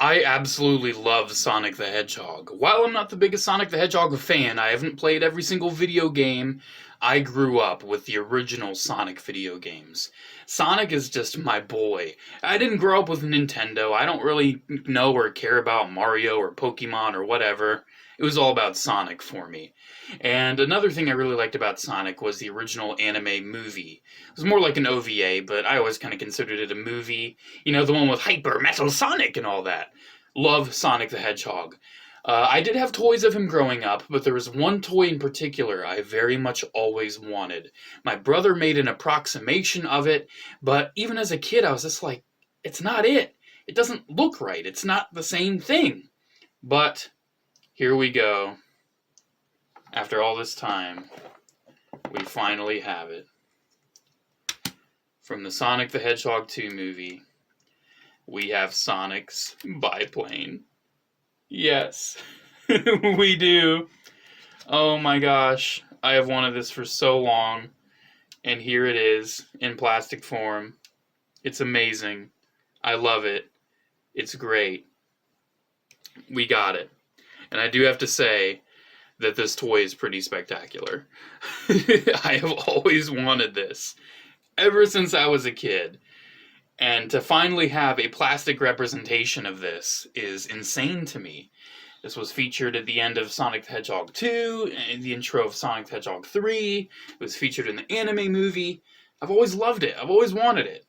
I absolutely love Sonic the Hedgehog. While I'm not the biggest Sonic the Hedgehog fan, I haven't played every single video game. I grew up with the original Sonic video games. Sonic is just my boy. I didn't grow up with Nintendo. I don't really know or care about Mario or Pokemon or whatever. It was all about Sonic for me. And another thing I really liked about Sonic was the original anime movie. It was more like an OVA, but I always kind of considered it a movie. You know, the one with Hyper Metal Sonic and all that. Love Sonic the Hedgehog. I did have toys of him growing up, but there was one toy in particular I very much always wanted. My brother made an approximation of it, but even as a kid I was just like, it's not it. It doesn't look right. It's not the same thing. But here we go. After all this time, we finally have it. From the Sonic the Hedgehog 2 movie, we have Sonic's Biplane. Yes, we do. Oh my gosh, I have wanted this for so long, and here it is in plastic form. It's amazing. I love it. It's great. We got it. And I do have to say that this toy is pretty spectacular. I have always wanted this, ever since I was a kid. And to finally have a plastic representation of this is insane to me. This was featured at the end of Sonic the Hedgehog 2, and the intro of Sonic the Hedgehog 3. It was featured in the anime movie. I've always loved it. I've always wanted it.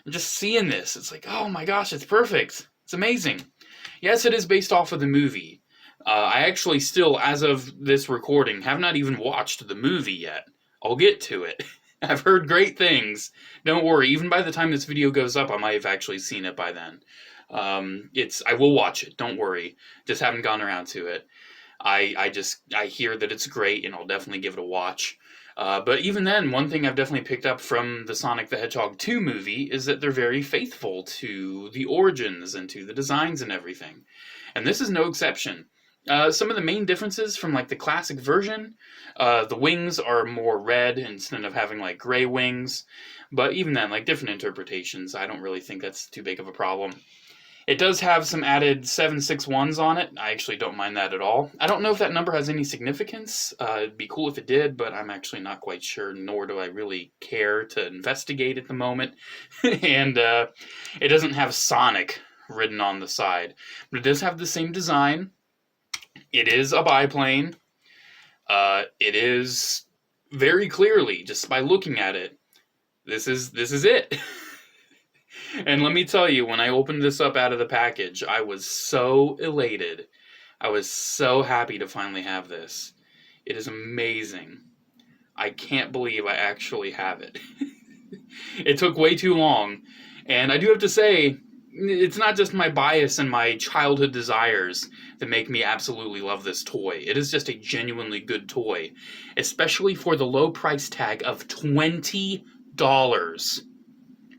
And just seeing this, it's like, oh my gosh, it's perfect. It's amazing. Yes, it is based off of the movie. I actually still, as of this recording, have not even watched the movie yet. I'll get to it. I've heard great things. Don't worry, even by the time this video goes up, I might have actually seen it by then. I will watch it, don't worry. Just haven't gone around to it. I hear that it's great, and I'll definitely give it a watch. But even then, one thing I've definitely picked up from the Sonic the Hedgehog 2 movie is that they're very faithful to the origins and to the designs and everything. And this is no exception. Some of the main differences from like the classic version, the wings are more red instead of having like gray wings, but even then, like different interpretations, I don't really think that's too big of a problem. It does have some added 761s on it. I actually don't mind that at all. I don't know if that number has any significance. It'd be cool if it did, but I'm actually not quite sure, nor do I really care to investigate at the moment. And it doesn't have Sonic written on the side, but it does have the same design. It is a biplane. It is very clearly, just by looking at it, this is it. And let me tell you, when I opened this up out of the package, I was so elated. I was so happy to finally have this. It is amazing. I can't believe I actually have it. It took way too long, and I do have to say, it's not just my bias and my childhood desires that make me absolutely love this toy. It is just a genuinely good toy, especially for the low price tag of $20.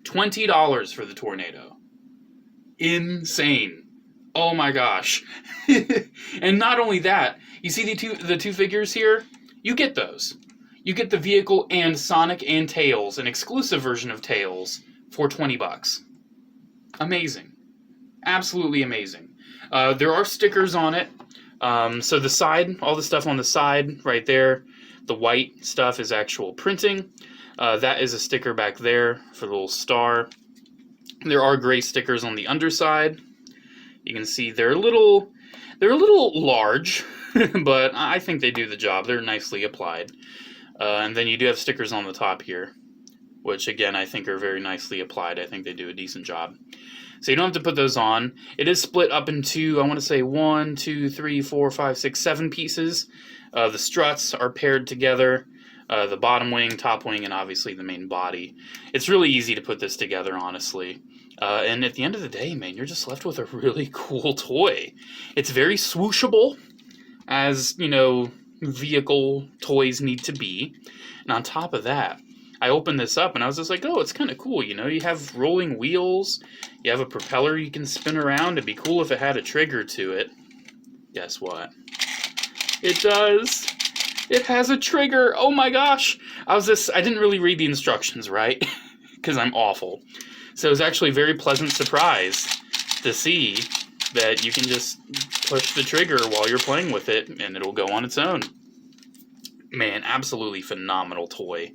$20 for the Tornado. Insane. Oh my gosh. And not only that, you see the two figures here? You get those. You get the vehicle and Sonic and Tails, an exclusive version of Tails, for $20. Amazing. Absolutely amazing. There are stickers on it. So the side, all the stuff on the side right there, the white stuff is actual printing. That is a sticker back there for the little star. There are gray stickers on the underside. You can see they're a little large, but I think they do the job. They're nicely applied. And then you do have stickers on the top here, which again I think are very nicely applied. I think they do a decent job. So you don't have to put those on. It is split up into, I want to say 1, 2, 3, 4, 5, 6, 7 pieces. The struts are paired together. The bottom wing, top wing, and obviously the main body. It's really easy to put this together, honestly. And at the end of the day, man, you're just left with a really cool toy. It's very swooshable, as, you know, vehicle toys need to be. And on top of that, I opened this up and I was just like, oh, it's kind of cool, you know? You have rolling wheels, you have a propeller you can spin around. It'd be cool if it had a trigger to it. Guess what? It does. It has a trigger. Oh my gosh. I didn't really read the instructions, right? Because I'm awful. So it was actually a very pleasant surprise to see that you can just push the trigger while you're playing with it, and it'll go on its own. Man, absolutely phenomenal toy.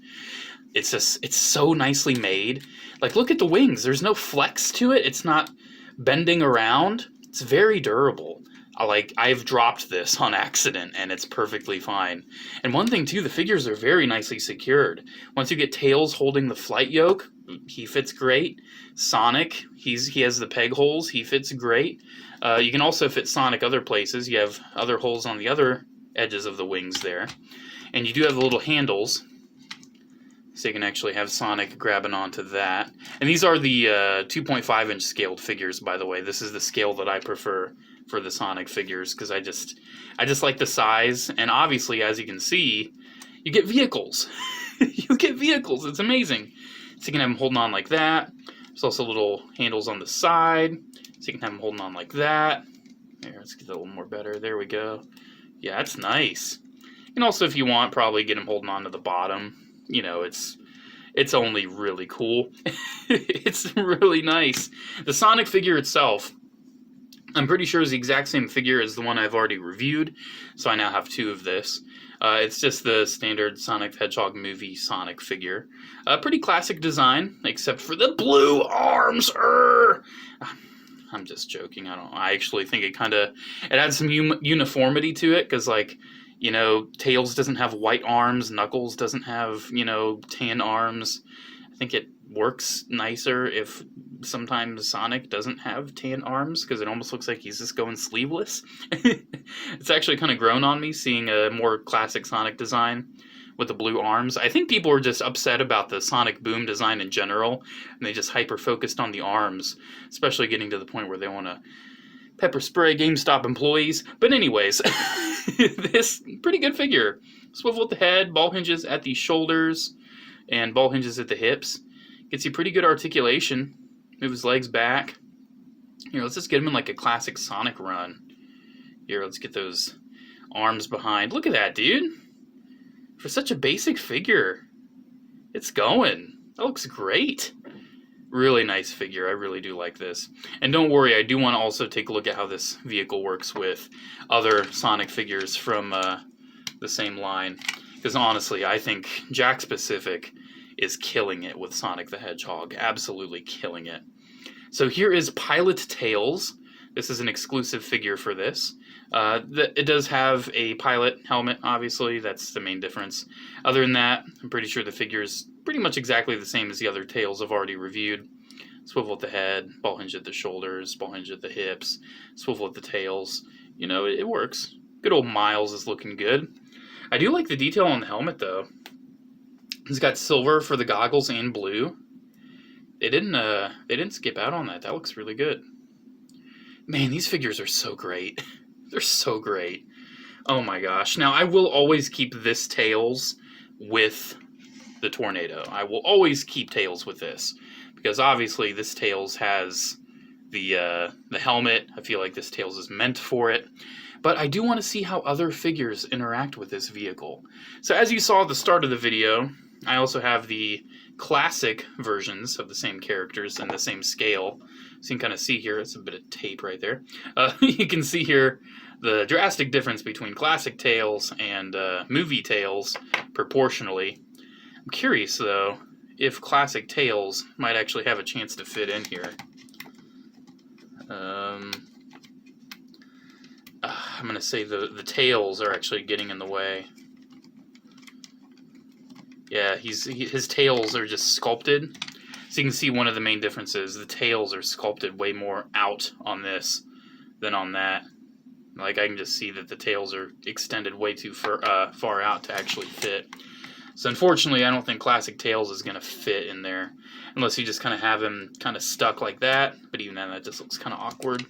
It's just, it's so nicely made. Like, look at the wings. There's no flex to it. It's not bending around. It's very durable. I've dropped this on accident, and it's perfectly fine. And one thing, too, the figures are very nicely secured. Once you get Tails holding the flight yoke, he fits great. Sonic, he has the peg holes. He fits great. You can also fit Sonic other places. You have other holes on the other edges of the wings there. And you do have the little handles, so you can actually have Sonic grabbing onto that. And these are the 2.5-inch scaled figures, by the way. This is the scale that I prefer for the Sonic figures, because I just like the size. And obviously, as you can see, you get vehicles. You get vehicles. It's amazing. So you can have them holding on like that. There's also little handles on the side, so you can have them holding on like that. Here, let's get that a little more better. There we go. Yeah, that's nice. And also, if you want, probably get them holding on to the bottom. You know, it's only really cool. It's really nice. The Sonic figure itself, I'm pretty sure is the exact same figure as the one I've already reviewed, so I now have two of this. It's just the standard Sonic the Hedgehog movie Sonic figure. Pretty classic design, except for the blue arms. I'm just joking. I actually think it adds some uniformity to it, because, like, you know, Tails doesn't have white arms, Knuckles doesn't have, you know, tan arms. I think it works nicer if sometimes Sonic doesn't have tan arms, because it almost looks like he's just going sleeveless. It's actually kind of grown on me seeing a more classic Sonic design with the blue arms. I think people were just upset about the Sonic Boom design in general, and they just hyper-focused on the arms, especially getting to the point where they want to pepper spray GameStop employees. But anyways, this pretty good figure. Swivel at the head, ball hinges at the shoulders, and ball hinges at the hips. Gets you pretty good articulation. Move his legs back. Here, let's just get him in like a classic Sonic run. Here, let's get those arms behind. Look at that, dude. For such a basic figure, it's going. That looks great. Really nice figure. I really do like this. And don't worry, I do want to also take a look at how this vehicle works with other Sonic figures from the same line. Because honestly, I think Jakks Pacific is killing it with Sonic the Hedgehog. Absolutely killing it. So here is Pilot Tails. This is an exclusive figure for this. It does have a pilot helmet, obviously. That's the main difference. Other than that, I'm pretty sure the figure is pretty much exactly the same as the other Tails I've already reviewed. Swivel at the head, ball hinge at the shoulders, ball hinge at the hips, swivel at the tails. You know, it works. Good old Miles is looking good. I do like the detail on the helmet, though. He's got silver for the goggles and blue. They didn't skip out on that. That looks really good. Man, these figures are so great. They're so great. Oh my gosh. Now, I will always keep this Tails with the Tornado. I will always keep Tails with this, because obviously this Tails has the helmet. I feel like this Tails is meant for it. But I do want to see how other figures interact with this vehicle. So as you saw at the start of the video, I also have the classic versions of the same characters and the same scale. So you can kind of see here, it's a bit of tape right there. You can see here the drastic difference between classic Tails and movie Tails proportionally. I'm curious, though, if classic Tails might actually have a chance to fit in here. I'm going to say the tails are actually getting in the way. Yeah, his tails are just sculpted. So you can see one of the main differences. The tails are sculpted way more out on this than on that. Like, I can just see that the tails are extended way too far out to actually fit. So unfortunately, I don't think Classic Tails is going to fit in there. Unless you just kind of have him kind of stuck like that. But even then, that just looks kind of awkward.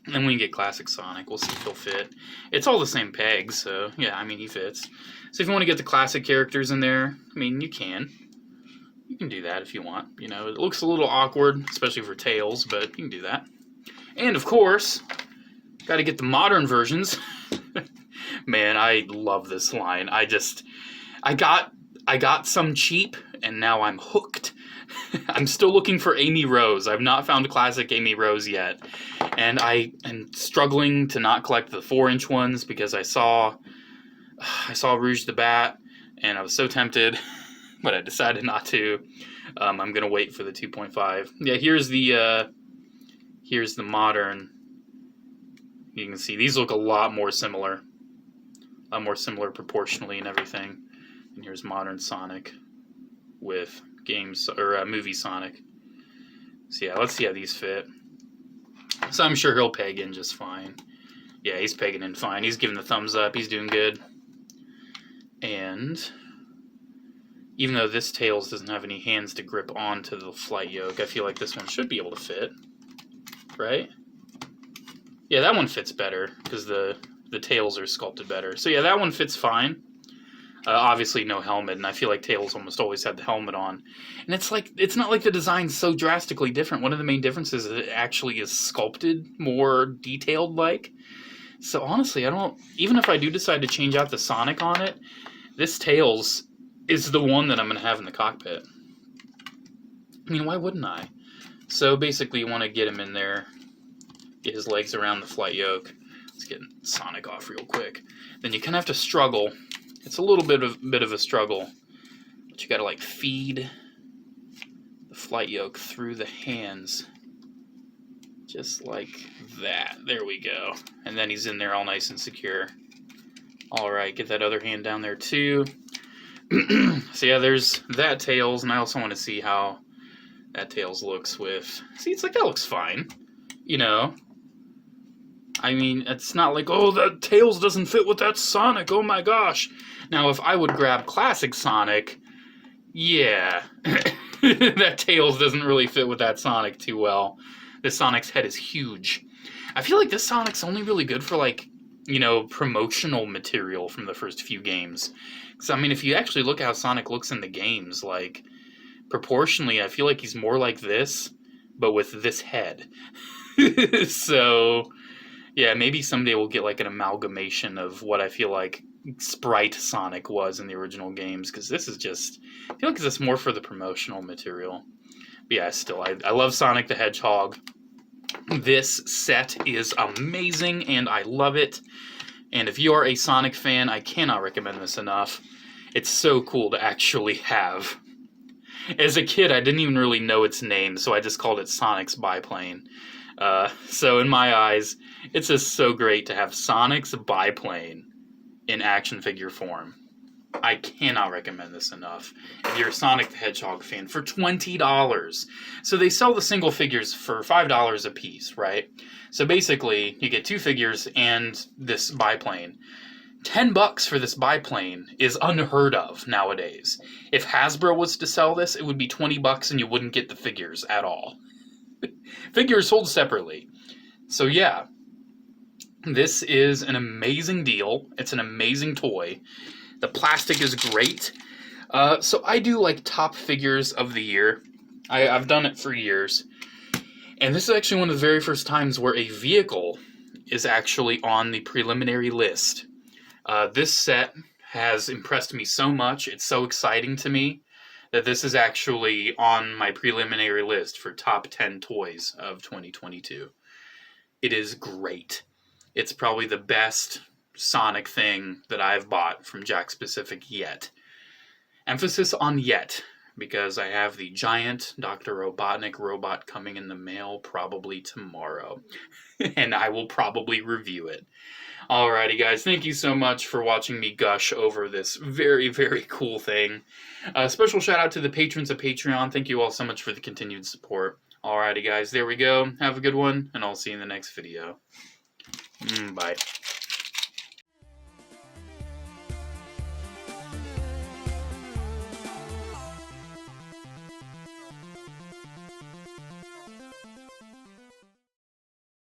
And then when you get Classic Sonic, we'll see if he'll fit. It's all the same pegs, so yeah, I mean, he fits. So if you want to get the classic characters in there, I mean, you can. You can do that if you want. You know, it looks a little awkward, especially for Tails, but you can do that. And of course, got to get the modern versions. Man, I love this line. I got some cheap, and now I'm hooked. I'm still looking for Amy Rose. I've not found classic Amy Rose yet. And I am struggling to not collect the 4-inch ones because I saw Rouge the Bat, and I was so tempted, but I decided not to. I'm going to wait for the 2.5. Yeah, here's the modern. You can see these look a lot more similar. A lot more similar proportionally and everything. And here's modern Sonic with games or movie Sonic. So yeah, let's see how these fit. So I'm sure he'll peg in just fine. Yeah, he's pegging in fine. He's giving the thumbs up. He's doing good. And even though this Tails doesn't have any hands to grip onto the flight yoke, I feel like this one should be able to fit, right? Yeah, that one fits better because the tails are sculpted better. So yeah, that one fits fine. Obviously no helmet, and I feel like Tails almost always had the helmet on. And it's not like the design's so drastically different. One of the main differences is it actually is sculpted more detailed like. So honestly, even if I do decide to change out the Sonic on it, this Tails is the one that I'm going to have in the cockpit. I mean, why wouldn't I? So basically you want to get him in there, get his legs around the flight yoke. Let's get Sonic off real quick. Then you kind of have to struggle. It's a little bit of a struggle, but you got to like feed the flight yoke through the hands, just like that. There we go. And then he's in there all nice and secure. All right, get that other hand down there too. So yeah, there's that Tails, and I also want to see how that Tails looks with. See, it's like that looks fine, you know. I mean, it's not like, oh, that Tails doesn't fit with that Sonic, oh my gosh. Now, if I would grab classic Sonic, yeah, that Tails doesn't really fit with that Sonic too well. This Sonic's head is huge. I feel like this Sonic's only really good for, like, you know, promotional material from the first few games. Because, I mean, if you actually look at how Sonic looks in the games, like, proportionally, I feel like he's more like this, but with this head. So, yeah, maybe someday we'll get, like, an amalgamation of what I feel like Sprite Sonic was in the original games, because this is just, I feel like it's more for the promotional material. But yeah, still, I love Sonic the Hedgehog. This set is amazing, and I love it. And if you are a Sonic fan, I cannot recommend this enough. It's so cool to actually have. As a kid, I didn't even really know its name, so I just called it Sonic's Biplane. So in my eyes, it's just so great to have Sonic's Biplane in action figure form. I cannot recommend this enough. If you're a Sonic the Hedgehog fan, for $20. So they sell the single figures for $5 a piece, right? So basically, you get 2 figures and this biplane. $10 for this biplane is unheard of nowadays. If Hasbro was to sell this, it would be $20 and you wouldn't get the figures at all. Figures sold separately. So yeah, this is an amazing deal. It's an amazing toy. The plastic is great. So I do like top figures of the year. I've done it for years. And this is actually one of the very first times where a vehicle is actually on the preliminary list. This set has impressed me so much. It's so exciting to me that this is actually on my preliminary list for top 10 toys of 2022. It is great. It's probably the best Sonic thing that I've bought from Jakks Pacific yet. Emphasis on yet, because I have the giant Dr. Robotnik robot coming in the mail probably tomorrow. And I will probably review it. Alrighty guys, thank you so much for watching me gush over this very, very cool thing. Special shout out to the patrons of Patreon. Thank you all so much for the continued support. Alrighty guys, there we go. Have a good one, and I'll see you in the next video. Bye.